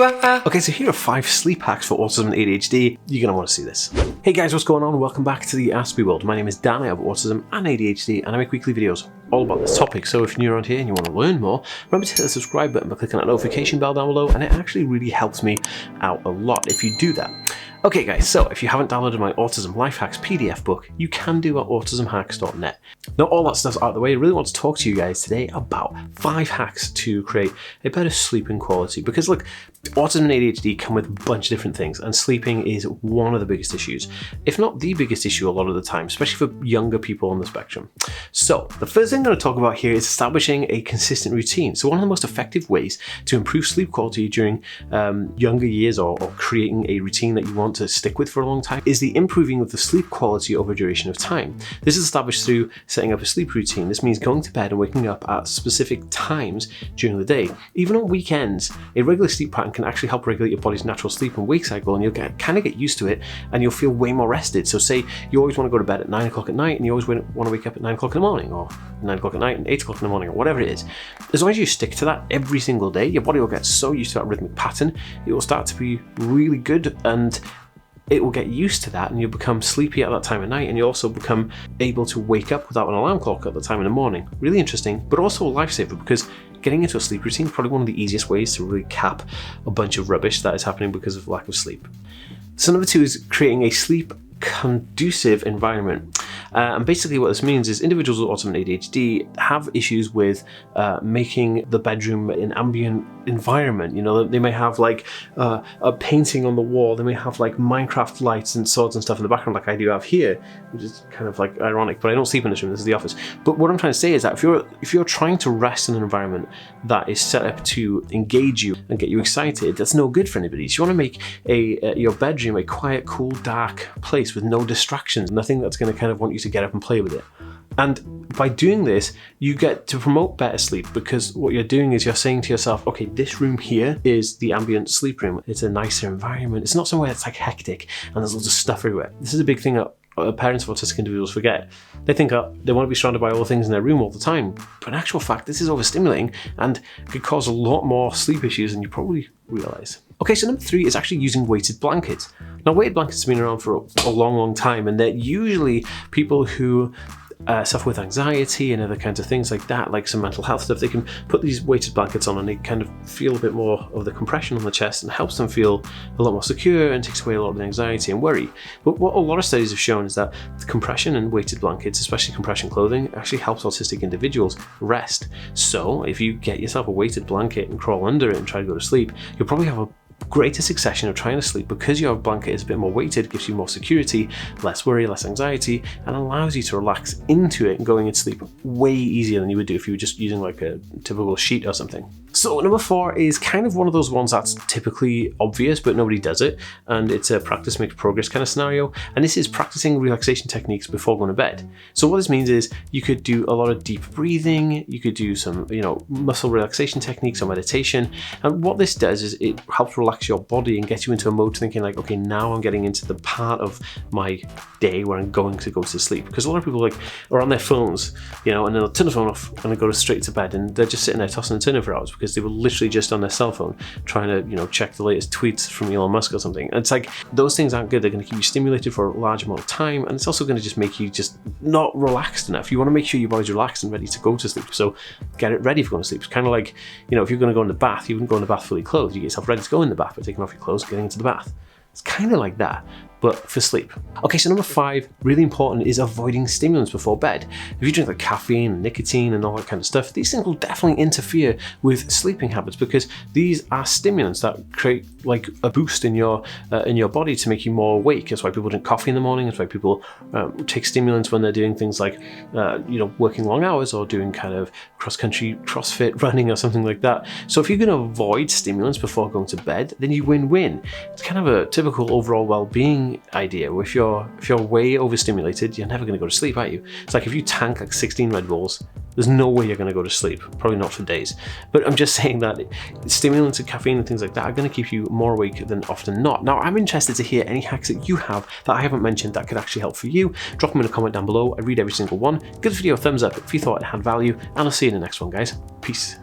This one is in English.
Okay, so here are 5 sleep hacks for autism and ADHD. You're going to want to see this. Hey guys, what's going on? Welcome back to the Aspie world. My name is Dan, I have autism and ADHD, and I make weekly videos all about this topic. So if you're new around here and you want to learn more, remember to hit the subscribe button by clicking that notification bell down below, and it actually really helps me out a lot if you do that. Okay guys, so if you haven't downloaded my Autism Life Hacks PDF book, you can do at autismhacks.net. Now all that stuff's out of the way, I really want to talk to you guys today about 5 hacks to create a better sleeping quality. Because look, autism and ADHD come with a bunch of different things, and sleeping is one of the biggest issues, if not the biggest issue a lot of the time, especially for younger people on the spectrum. So the first thing I'm going to talk about here is establishing a consistent routine. So one of the most effective ways to improve sleep quality during younger years, or creating a routine that you want to stick with for a long time, is the improving of the sleep quality over a duration of time. This is established through setting up a sleep routine. This means going to bed and waking up at specific times during the day. Even on weekends, a regular sleep pattern can actually help regulate your body's natural sleep and wake cycle, and you'll kind of get used to it and you'll feel way more rested. So say you always want to go to bed at 9 o'clock at night and you always want to wake up at 9 o'clock in the morning, or 9 o'clock at night and 8 o'clock in the morning, or whatever it is. As long as you stick to that every single day, your body will get so used to that rhythmic pattern, it will start to be really good, and it will get used to that, and you'll become sleepy at that time of night, and you'll also become able to wake up without an alarm clock at the time in the morning. Really interesting, but also a lifesaver, because getting into a sleep routine is probably one of the easiest ways to really cap a bunch of rubbish that is happening because of lack of sleep. So number 2 is creating a sleep conducive environment. And basically what this means is individuals with autism and ADHD have issues with making the bedroom an ambient environment. You know, they may have like a painting on the wall, they may have like Minecraft lights and swords and stuff in the background like I do have here, which is kind of like ironic, but I don't sleep in this room, this is the office. But what I'm trying to say is that if you're trying to rest in an environment that is set up to engage you and get you excited, that's no good for anybody. So you want to make your bedroom a quiet, cool, dark place with no distractions, nothing that's going to kind of want you to get up and play with it. And by doing this, you get to promote better sleep, because what you're doing is you're saying to yourself, okay, this room here is the ambient sleep room. It's a nicer environment. It's not somewhere that's like hectic and there's loads of stuff everywhere. This is a big thing that parents of autistic individuals forget. They think they want to be surrounded by all the things in their room all the time, but in actual fact, this is overstimulating and could cause a lot more sleep issues than you probably realize. Okay, so number 3 is actually using weighted blankets. Now, weighted blankets have been around for a long time, and they're usually people who suffer with anxiety and other kinds of things like that, like some mental health stuff. They can put these weighted blankets on and they kind of feel a bit more of the compression on the chest, and helps them feel a lot more secure and takes away a lot of the anxiety and worry. But what a lot of studies have shown is that the compression and weighted blankets, especially compression clothing, actually helps autistic individuals rest. So if you get yourself a weighted blanket and crawl under it and try to go to sleep, you'll probably have a greater succession of trying to sleep, because your blanket is a bit more weighted, gives you more security, less worry, less anxiety, and allows you to relax into it and going into sleep way easier than you would do if you were just using like a typical sheet or something. So number 4 is kind of one of those ones that's typically obvious, but nobody does it, and it's a practice makes progress kind of scenario, and this is practicing relaxation techniques before going to bed. So what this means is you could do a lot of deep breathing, you could do some muscle relaxation techniques or meditation, and what this does is it helps relax your body and get you into a mode thinking like, okay, now I'm getting into the part of my day where I'm going to go to sleep. Because a lot of people are on their phones, and they'll turn the phone off and they go straight to bed, and they're just sitting there tossing and turning for hours because they were literally just on their cell phone trying to check the latest tweets from Elon Musk or something. And it's like, those things aren't good. They're going to keep you stimulated for a large amount of time, and it's also going to just make you just not relaxed enough. You want to make sure your body's relaxed and ready to go to sleep, so get it ready for going to sleep. It's kind of like, if you're going to go in the bath, you wouldn't go in the bath fully clothed. You get yourself ready to go in the bath by taking off your clothes, getting into the bath. It's kind of like that, but for sleep. Okay, so number 5, really important, is avoiding stimulants before bed. If you drink like caffeine and nicotine and all that kind of stuff, these things will definitely interfere with sleeping habits, because these are stimulants that create like a boost in your body to make you more awake. That's why people drink coffee in the morning. That's why people take stimulants when they're doing things like working long hours or doing kind of cross-country CrossFit running or something like that. So if you're going to avoid stimulants before going to bed, then you win-win. It's kind of a typical overall well-being idea. If you're way overstimulated, you're never going to go to sleep, are you? It's like if you tank like 16 Red Bulls, there's no way you're going to go to sleep, probably not for days. But I'm just saying that stimulants and caffeine and things like that are going to keep you more awake than often not. Now, I'm interested to hear any hacks that you have that I haven't mentioned that could actually help for you. Drop them in a comment down below. I read every single one. Give the video a thumbs up if you thought it had value, and I'll see you in the next one, guys. Peace.